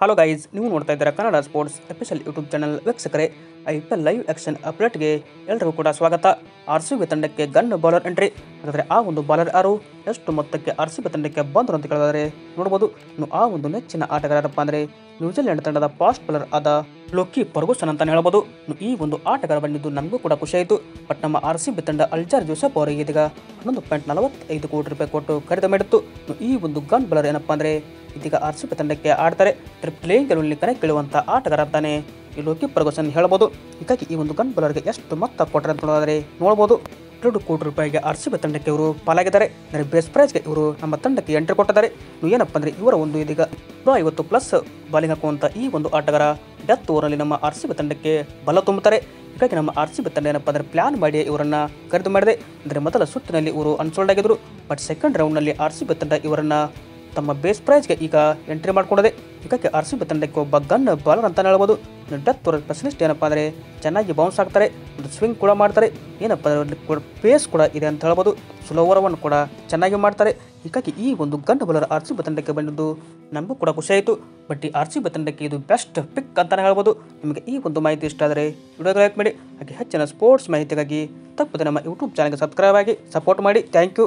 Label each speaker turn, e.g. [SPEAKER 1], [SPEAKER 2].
[SPEAKER 1] Hello guys, ನೀವು ನೋಡ್ತಾ ಇದ್ದೀರಾ Kannada sports official YouTube channel ವೀಕ್ಷಕರೇ. IPL ಲೈವ್ ಆಕ್ಷನ್ ಅಪ್ಡೇಟ್ಗೆ ಎಲ್ಲರಿಗೂ ಕೂಡ ಸ್ವಾಗತ. RCB ತಂಡಕ್ಕೆ ಗನ್ ಬೌಲರ್ ಎಂಟ್ರಿ. ಹಾಗಾದರೆ ಆ ಒಂದು ಬೌಲರ್ ಯಾರು, ಎಷ್ಟು ಮೊತ್ತಕ್ಕೆ RCB ತಂಡಕ್ಕೆ ಬಂದರು ಅಂತ ಕೇಳಿದರೆ ನೋಡ್ಬೋದು. ಇನ್ನು ಆ ಒಂದು ನೆಚ್ಚಿನ ಆಟಗಾರರಪ್ಪ ಅಂದರೆ ನ್ಯೂಜಿಲೆಂಡ್ ತಂಡದ ಫಾಸ್ಟ್ ಬೌಲರ್ ಆದ ಲೋಕಿ ಫರ್ಗೂಸನ್ ಅಂತ ಹೇಳ್ಬೋದು. ಈ ಒಂದು ಆಟಗಾರ ಬಂದಿದ್ದು ನಮಗೂ ಕೂಡ ಖುಷಿ ಆಯಿತು. ಬಟ್ ನಮ್ಮ RCB ತಂಡ ಅಲ್ಜಾರ್ ಜೋಸೆಫ್ ಅವರಿಗೆ ಇದೀಗ 11.45 ಕೋಟಿ ರೂಪಾಯಿ ಕೊಟ್ಟು ಖರೀದಿ ಮಾಡಿತ್ತು. ಈ ಒಂದು ಗನ್ ಬೌಲರ್ ಏನಪ್ಪ ಅಂದರೆ ಇದೀಗ RCB ತಂಡಕ್ಕೆ ಆಡ್ತಾರೆ. ಪ್ಲೇಯಿಂಗ್ ಗೆಲುವಿನಲ್ಲಿ ಕನೆ ಕೇಳುವಂಥ ಆಟಗಾರ ಅಂತಾನೆ ಈ ಲೋಕಿ ಫರ್ಗೂಸನ್ ಹೇಳ್ಬೋದು. ಹೀಗಾಗಿ ಈ ಒಂದು ಗನ್ ಬೌಲರ್ಗೆ ಎಷ್ಟು ಮೊತ್ತ ಕೊಟ್ಟರೆ ಅಂತ ನೋಡಿದ್ರೆ ನೋಡ್ಬೋದು. 2 ಕೋಟಿ ರೂಪಾಯಿಗೆ RCB ತಂಡಕ್ಕೆ ಇವರು ಪಾಲಾಗಿದ್ದಾರೆ. ಅಂದರೆ ಬೇಸ್ ಪ್ರೈಸ್ಗೆ ಇವರು ನಮ್ಮ ತಂಡಕ್ಕೆ ಎಂಟ್ರಿ ಕೊಟ್ಟಿದ್ದಾರೆ. ಏನಪ್ಪ ಅಂದರೆ ಇವರ ಒಂದು ಇದೀಗ 150+ ಬಾಲಿಂಗ್ ಹಾಕುವಂಥ ಈ ಒಂದು ಆಟಗಾರ ಡೆತ್ ಓವರಲ್ಲಿ ನಮ್ಮ RCB ತಂಡಕ್ಕೆ ಬಲ ತುಂಬುತ್ತಾರೆ. ಹೀಗಾಗಿ ನಮ್ಮ RCB ತಂಡ ಏನಪ್ಪ ಅಂದರೆ ಪ್ಲಾನ್ ಮಾಡಿ ಇವರನ್ನು ಖರೀದಿ ಮಾಡಿದೆ. ಅಂದರೆ ಮೊದಲ ಸುತ್ತಿನಲ್ಲಿ ಇವರು ಅನ್ಸೋಲ್ಡ್ ಆಗಿದ್ದರು. ಬಟ್ ಸೆಕೆಂಡ್ ರೌಂಡ್ನಲ್ಲಿ RCB ತಂಡ ಇವರನ್ನು ತಮ್ಮ ಬೇಸ್ ಪ್ರೈಸ್ಗೆ ಈಗ ಎಂಟ್ರಿ ಮಾಡಿಕೊಂಡಿದೆ. ಹೀಗಾಗಿ RCB ತಂಡಕ್ಕೆ ಒಬ್ಬ ಗನ್ ಬೌಲರ್ ಅಂತ ಹೇಳ್ಬೋದು. ಡೆತ್ ಓವರ್ ಸ್ಪೆಷಲಿಸ್ಟ್ ಏನಪ್ಪ ಅಂದರೆ ಚೆನ್ನಾಗಿ ಬೌನ್ಸ್ ಆಗ್ತಾರೆ, ಒಂದು ಸ್ವಿಂಗ್ ಕೂಡ ಮಾಡ್ತಾರೆ. ಏನಪ್ಪ ಅಂದರೆ ಪೇಸ್ ಕೂಡ ಇದೆ ಅಂತ ಹೇಳ್ಬೋದು. ಸ್ಲೋವರವನ್ನು ಕೂಡ ಚೆನ್ನಾಗಿ ಮಾಡ್ತಾರೆ. ಹೀಗಾಗಿ ಈ ಒಂದು ಗನ್ ಬೌಲರ್ RCB ತಂಡಕ್ಕೆ ಬಂದಿದ್ದು ನಮಗೂ ಕೂಡ ಖುಷಿ ಆಯಿತು. ಬಟ್ ಈ RCB ತಂಡಕ್ಕೆ ಇದು ಬೆಸ್ಟ್ ಪಿಕ್ ಅಂತಲೇ ಹೇಳ್ಬೋದು. ನಿಮಗೆ ಈ ಒಂದು ಮಾಹಿತಿ ಇಷ್ಟ ಆದರೆ ವಿಡಿಯೋಗೆ ಲೈಕ್ ಮಾಡಿ. ಹಾಗೆ ಹೆಚ್ಚಿನ ಸ್ಪೋರ್ಟ್ಸ್ ಮಾಹಿತಿಗಾಗಿ ತಪ್ಪದೆ ನಮ್ಮ ಯೂಟ್ಯೂಬ್ ಚಾನಲ್ಗೆ ಸಬ್ಸ್ಕ್ರೈಬ್ ಆಗಿ ಸಪೋರ್ಟ್ ಮಾಡಿ. Thank you.